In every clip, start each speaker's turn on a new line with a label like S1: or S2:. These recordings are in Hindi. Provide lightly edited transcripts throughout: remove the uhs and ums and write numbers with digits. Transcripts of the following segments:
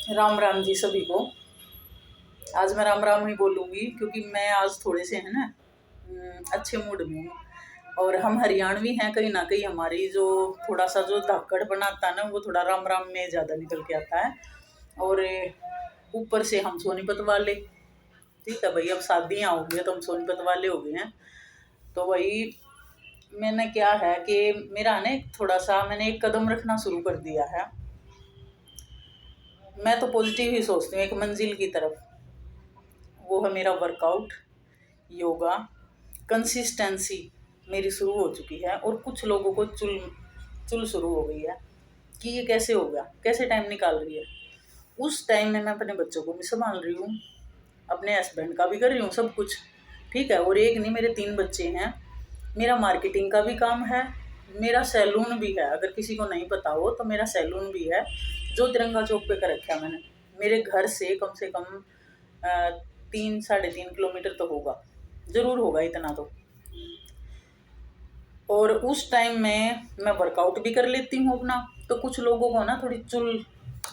S1: राम राम जी सभी को। आज मैं राम राम ही बोलूँगी क्योंकि मैं आज थोड़े से है ना अच्छे मूड में हूँ। और हम हरियाणवी हैं, कहीं ना कहीं हमारी जो थोड़ा सा जो धाकड़ बनाता है ना वो थोड़ा राम राम में ज़्यादा निकल के आता है। और ऊपर से हम सोनीपत वाले, ठीक है भाई, अब शादियाँ हो गई तो हम सोनीपत वाले हो गए हैं। तो वही मैंने क्या है कि मेरा ना थोड़ा सा मैंने एक कदम रखना शुरू कर दिया है। मैं तो पॉजिटिव ही सोचती हूँ एक मंजिल की तरफ। वो है मेरा वर्कआउट, योगा, कंसिस्टेंसी मेरी शुरू हो चुकी है। और कुछ लोगों को चुल चुल शुरू हो गई है कि ये कैसे हो गया, कैसे टाइम निकाल रही है। उस टाइम में मैं अपने बच्चों को भी संभाल रही हूँ, अपने हस्बैंड का भी कर रही हूँ, सब कुछ ठीक है। और एक नहीं, मेरे 3 बच्चे हैं, मेरा मार्केटिंग का भी काम है, मेरा सैलून भी है। अगर किसी को नहीं पता हो तो मेरा सैलून भी है जो तिरंगा चौक पे कर रखा है मैंने। मेरे घर से कम 3-3.5 किलोमीटर तो होगा, ज़रूर होगा इतना तो। और उस टाइम में मैं वर्कआउट भी कर लेती हूँ अपना। तो कुछ लोगों को ना थोड़ी चुल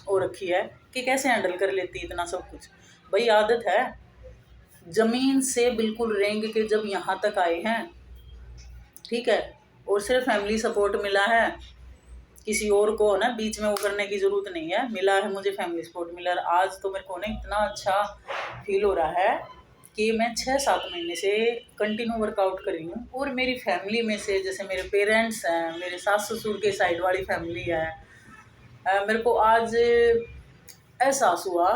S1: हो रखी है कि कैसे हैंडल कर लेती इतना सब कुछ। भाई आदत है, ज़मीन से बिल्कुल रेंग के जब यहाँ तक आए हैं, ठीक है। और सिर्फ फैमिली सपोर्ट मिला है, किसी और को ना बीच में वो करने की ज़रूरत नहीं है, मिला है मुझे फैमिली सपोर्ट मिला। आज तो मेरे को ना इतना अच्छा फील हो रहा है कि मैं 6-7 महीने से कंटिन्यू वर्कआउट कर रही हूँ। और मेरी फैमिली में से जैसे मेरे पेरेंट्स हैं, मेरे सास ससुर के साइड वाली फैमिली है, मेरे को आज एहसास हुआ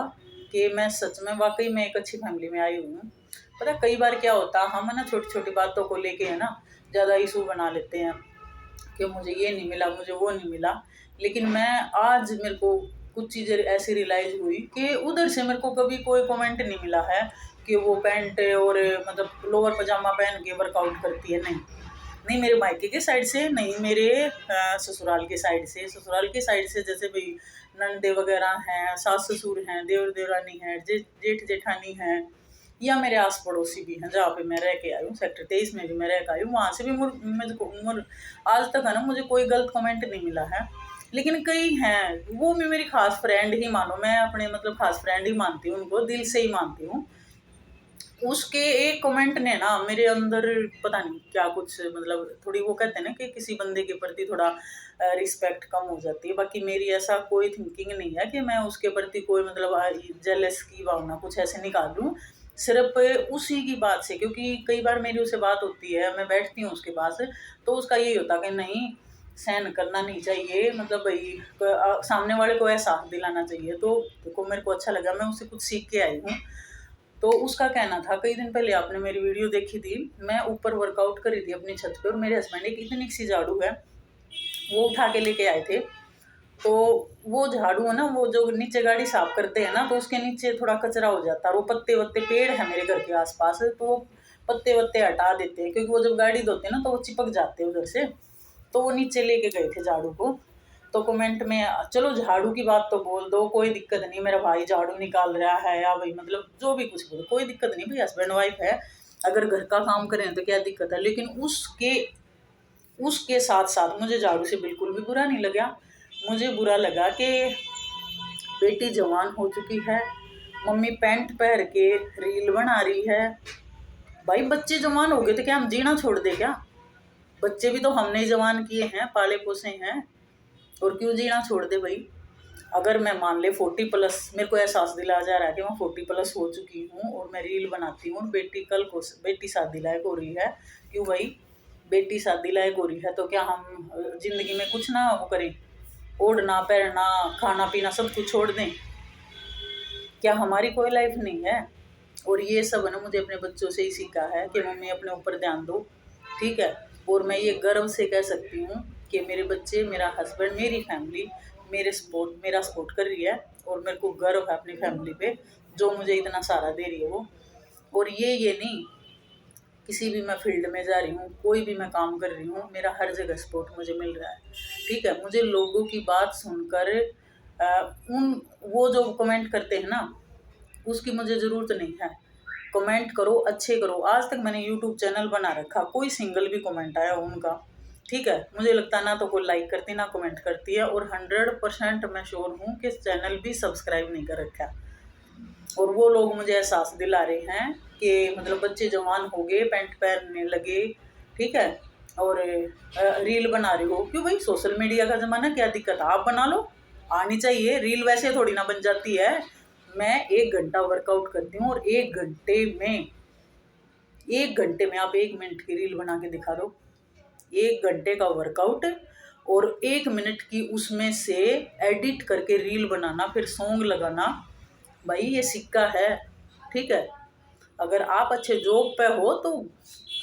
S1: कि मैं सच में वाकई में एक अच्छी फैमिली में आई हुई हूँ। पता कई बार क्या होता है, हम ना छोटी छोटी बातों को लेके है ना ज़्यादा इशू बना लेते हैं कि मुझे ये नहीं मिला, मुझे वो नहीं मिला। लेकिन मैं आज मेरे को कुछ चीज़ें ऐसी रियलाइज़ हुई कि उधर से मेरे को कभी कोई कमेंट नहीं मिला है कि वो पैंट और मतलब लोअर पजामा पहन के वर्कआउट करती है। नहीं नहीं, मेरे मायके के साइड से नहीं, मेरे ससुराल के साइड से। ससुराल के साइड से जैसे भाई नंदे वगैरह हैं, सास ससुर हैं, देवर देवरानी हैं, जेठ जेठानी हैं, या मेरे आस पड़ोसी भी हैं जहाँ पे मैं रह के आई हूँ। सेक्टर 23 में भी मैं रह के आई हूँ, वहाँ से भी मुझको आज तक है ना मुझे कोई गलत कमेंट नहीं मिला है। लेकिन कई हैं, वो भी मेरी खास फ्रेंड ही मानो, मैं अपने मतलब खास फ्रेंड ही मानती हूँ उनको, दिल से ही मानती हूँ। उसके एक कमेंट ने ना मेरे अंदर पता नहीं क्या कुछ मतलब थोड़ी, वो कहते हैं ना कि किसी बंदे के प्रति थोड़ा रिस्पेक्ट कम हो जाती है। बाकी मेरी ऐसा कोई थिंकिंग नहीं है कि मैं उसके प्रति कोई मतलब जेलस की भावना कुछ ऐसे निकाल लूँ सिर्फ उसी की बात से। क्योंकि कई बार मेरी उससे बात होती है, मैं बैठती हूँ उसके पास, तो उसका यही होता कि नहीं, सहन करना नहीं चाहिए, मतलब भाई सामने वाले को एहसास दिलाना चाहिए। तो देखो मेरे को अच्छा लगा, मैं उससे कुछ सीख के आई हूँ। तो उसका कहना था, कई दिन पहले आपने मेरी वीडियो देखी थी, मैं ऊपर वर्कआउट कर रही थी अपनी छत पे, और मेरे हस्बैंड एक इतनी सी झाड़ू है वो उठा के लेके आए थे। तो वो झाड़ू है ना, वो जो नीचे गाड़ी साफ करते हैं ना, तो उसके नीचे थोड़ा कचरा हो जाता है। वो पत्ते वत्ते, पेड़ है मेरे घर के आसपास, तो वो पत्ते वत्ते हटा देते हैं, क्योंकि वो जब गाड़ी धोते हैं ना तो वो चिपक जाते हैं उधर से। तो वो नीचे लेके गए थे झाड़ू को। तो कमेंट में, चलो झाड़ू की बात तो बोल दो, कोई दिक्कत नहीं, मेरा भाई झाड़ू निकाल रहा है, या भाई मतलब जो भी कुछ बोलो कोई दिक्कत नहीं, भाई हस्बैंड वाइफ है, अगर घर का काम करें तो क्या दिक्कत है। लेकिन उसके उसके साथ साथ मुझे झाड़ू से बिल्कुल भी बुरा नहीं लगा। मुझे बुरा लगा कि बेटी जवान हो चुकी है, मम्मी पैंट पहन के रील बना रही है। भाई बच्चे जवान हो गए तो क्या हम जीना छोड़ दे क्या? बच्चे भी तो हमने ही जवान किए हैं, पाले पोसे हैं, और क्यों जीना छोड़ दे भाई? अगर मैं मान ले 40+ मेरे को एहसास दिलाया जा रहा है कि मैं 40+ हो चुकी हूँ और मैं रील बनाती हूँ, बेटी कल को बेटी शादी लायक हो रही है, क्यों भाई? बेटी शादी लायक हो रही है तो क्या हम जिंदगी में कुछ ना वो करें, ओढ़ना पहनना खाना पीना सब कुछ छोड़ दें? क्या हमारी कोई लाइफ नहीं है? और ये सब ना मुझे अपने बच्चों से ही सीखा है कि मम्मी अपने ऊपर ध्यान दो, ठीक है। और मैं ये गर्व से कह सकती हूँ कि मेरे बच्चे, मेरा हस्बैंड, मेरी फैमिली मेरा सपोर्ट कर रही है। और मेरे को गर्व है अपनी फैमिली पे जो मुझे इतना सहारा दे रही है वो। और ये नहीं, किसी भी मैं फील्ड में जा रही हूँ, कोई भी मैं काम कर रही हूँ, मेरा हर जगह सपोर्ट मुझे मिल रहा है, ठीक है। मुझे लोगों की बात सुनकर उन वो जो कमेंट करते हैं ना, उसकी मुझे ज़रूरत नहीं है। कमेंट करो, अच्छे करो। आज तक मैंने यूट्यूब चैनल बना रखा, कोई सिंगल भी कमेंट आया उनका ठीक है, मुझे लगता है ना तो कोई लाइक करती ना कमेंट करती है, और 100% मैं श्योर हूँ कि चैनल भी सब्सक्राइब नहीं कर रखा। और वो लोग मुझे एहसास दिला रहे हैं कि मतलब बच्चे जवान हो गए, पैंट पहनने लगे, ठीक है, और रील बना रहे हो क्यों भाई, सोशल मीडिया का ज़माना, क्या दिक्कत है, आप बना लो, आनी चाहिए। रील वैसे थोड़ी ना बन जाती है। मैं 1 घंटा वर्कआउट करती हूँ, और 1 घंटे में आप 1 मिनट की रील बना के दिखा दो। 1 घंटे का वर्कआउट और 1 मिनट की उसमें से एडिट करके रील बनाना, फिर सॉन्ग लगाना, भाई ये सिक्का है, ठीक है। अगर आप अच्छे जॉब पे हो तो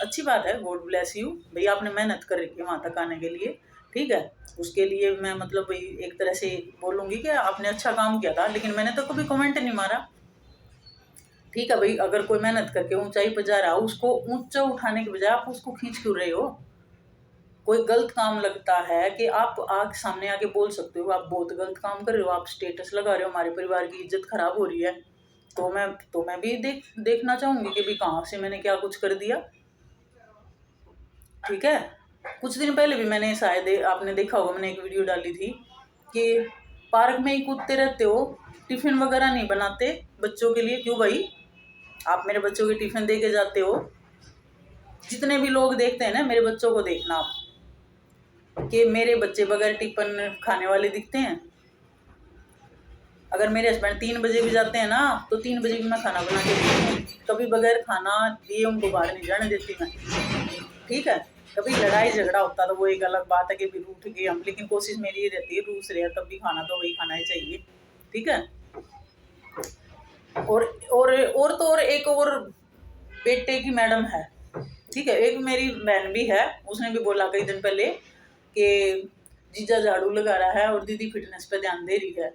S1: अच्छी बात है, गॉड ब्लेस यू, भाई आपने मेहनत कर रखी है वहाँ तक आने के लिए, ठीक है। उसके लिए मैं मतलब भाई एक तरह से बोलूँगी कि आपने अच्छा काम किया था, लेकिन मैंने तो कभी कमेंट नहीं मारा, ठीक है भाई। अगर कोई मेहनत करके ऊंचाई पर जा रहा है, उसको ऊंचा उठाने के बजाय आप उसको खींच क्यों रहे हो। कोई गलत काम लगता है कि आप आग सामने आके बोल सकते हो आप बहुत गलत काम कर रहे हो, आप स्टेटस लगा रहे हो, हमारे परिवार की इज्जत खराब हो रही है, तो मैं भी देखना चाहूंगी कि भी कहाँ से मैंने क्या कुछ कर दिया, ठीक है। कुछ दिन पहले भी मैंने शायद आपने देखा होगा, मैंने एक वीडियो डाली थी कि पार्क में ही कूदते रहते हो, टिफिन वगैरह नहीं बनाते बच्चों के लिए, क्यों भाई, आप मेरे बच्चों के टिफिन दे के जाते हो। जितने भी लोग देखते हैं ना मेरे बच्चों को, देखना आप कि मेरे बच्चे बगैर टिफिन खाने वाले दिखते हैं। अगर मेरे हस्बैंड 3 बजे भी जाते हैं ना, तो 3 बजे भी मैं खाना बना के देती हूँ, कभी बगैर खाना दिए उनको बाहर नहीं जाने देती मैं, ठीक है। कभी लड़ाई झगड़ा होता तो वो एक अलग बात है कि भी रूठ गए हम, लेकिन कोशिश मेरी ये रहती है रूस रहे तब भी खाना तो वही खाना ही चाहिए, ठीक है। और एक और बेटे की मैडम है, ठीक है, एक मेरी बहन भी है, उसने भी बोला कई दिन पहले कि जीजा झाड़ू लगा रहा है और दीदी फिटनेस पे ध्यान दे रही है।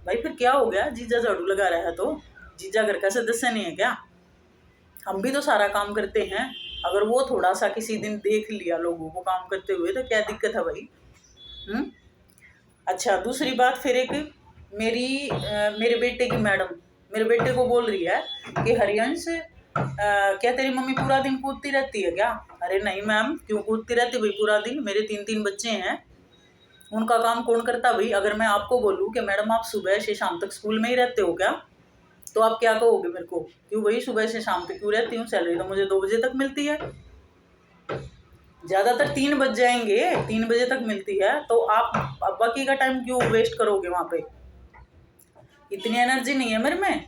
S1: भाई फिर क्या हो गया, जीजा झाड़ू लगा रहा है तो जीजा घर का सदस्य नहीं है क्या? हम भी तो सारा काम करते हैं। अगर वो थोड़ा सा किसी दिन देख लिया लोगों को काम करते हुए तो क्या दिक्कत है भाई। अच्छा, दूसरी बात, फिर एक मेरे बेटे की मैडम मेरे बेटे को बोल रही है कि हरियंश क्या तेरी मम्मी पूरा दिन कूदती रहती है क्या? अरे नहीं मैम, क्यों कूदती रहती भाई पूरा दिन, मेरे 3 बच्चे हैं, उनका काम कौन करता भाई। अगर मैं आपको बोलूँ कि मैडम आप सुबह से शाम तक स्कूल में ही रहते हो क्या, तो आप क्या कहोगे मेरे को, क्यों भाई सुबह से शाम तक क्यों रहती हूँ, सैलरी तो मुझे 2 बजे तक मिलती है, ज़्यादातर 3 बज जाएंगे, 3 बजे तक मिलती है, तो आप बाकी का टाइम क्यों वेस्ट करोगे वहाँ पे। इतनी एनर्जी नहीं है मेरे में,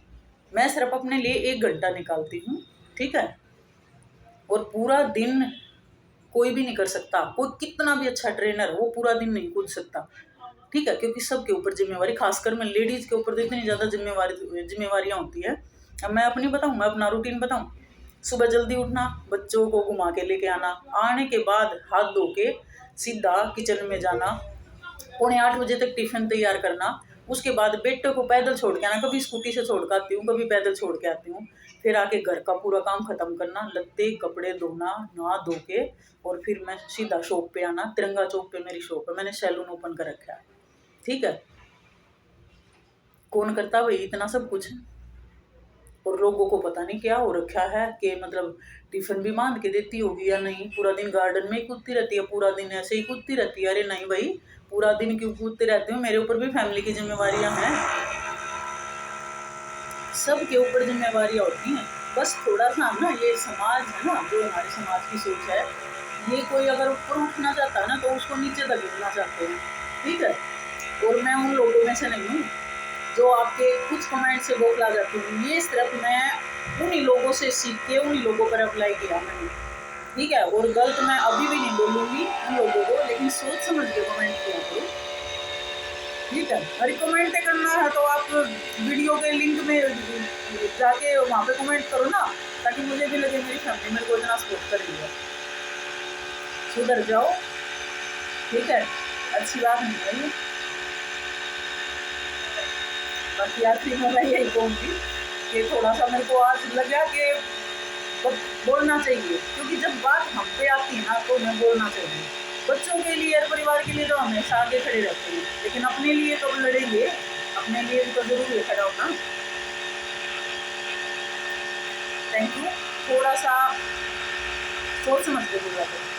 S1: मैं सिर्फ अपने लिए 1 घंटा निकालती हूँ, ठीक है। और पूरा दिन कोई भी नहीं कर सकता, कोई कितना भी अच्छा ट्रेनर वो पूरा दिन नहीं कूद सकता, ठीक है, क्योंकि सबके ऊपर जिम्मेवारी, खासकर मैं लेडीज के ऊपर तो इतनी ज़्यादा जिम्मेवारियाँ होती है। अब मैं अपनी बताऊँ, मैं अपना रूटीन बताऊँ, सुबह जल्दी उठना, बच्चों को घुमा के लेके आना, आने के बाद हाथ धो के सीधा किचन में जाना, 7:45 बजे तक टिफिन तैयार करना, उसके बाद बेटे को पैदल छोड़ के आना, कभी स्कूटी से छोड़ के आती हूँ, कभी पैदल छोड़ के आती हूँ, फिर आके घर का पूरा काम खत्म करना, लत्ते कपड़े धोना, नहा धो के, और फिर मैं सीधा शॉप पे आना। तिरंगा चौक पे मेरी शॉप है, मैंने सैलून ओपन कर रखा है, ठीक है। कौन करता भाई इतना सब कुछ, और लोगों को पता नहीं क्या हो रखा है कि मतलब टिफिन भी बांध के देती होगी या नहीं, पूरा दिन गार्डन में ही कूदती रहती है, पूरा दिन ऐसे ही कूदती रहती है। अरे नहीं भाई, पूरा दिन क्यों कूदती रहती हूँ, मेरे ऊपर भी फैमिली की जिम्मेवारियां हैं, सबके ऊपर जिम्मेवारियां होती हैं। बस थोड़ा सा ना ये समाज है ना, जो हमारे समाज की सोच है, ये कोई अगर ऊपर उठना चाहता है ना तो उसको नीचे धकेलना चाहते हैं, ठीक है। और मैं उन लोगों में से नहीं हूँ जो आपके कुछ कमेंट से बौखला जाती हूँ, ये सिर्फ मैं उन्हीं लोगों से सीख के उन्हीं लोगों पर अप्लाई किया मैंने, ठीक है। और गलत मैं अभी भी नहीं बोलूँगी उन लोगों को, लेकिन सोच समझ के कमेंट किया करो, ठीक है। और कमेंट करना है तो आप वीडियो के लिंक में जाके वहाँ पे कमेंट करो ना, ताकि मुझे भी लगे मेरी फैमिली मेरे को इतना सपोर्ट कर रही है। सुधर जाओ, ठीक है, अच्छी बात नहीं है ये। बाकी आखिरी में मैं यही कहूँगी कि थोड़ा सा मेरे को आज लगा कि बोलना चाहिए, क्योंकि जब बात हम पे आती है ना तो हमें बोलना चाहिए। बच्चों के लिए और परिवार के लिए तो हमेशा आगे खड़े रहते हैं, लेकिन अपने लिए तो लड़ेंगे, अपने लिए भी तो जरूर खड़ा होना। थैंक यू, थोड़ा सा सोच समझ के बोला करो।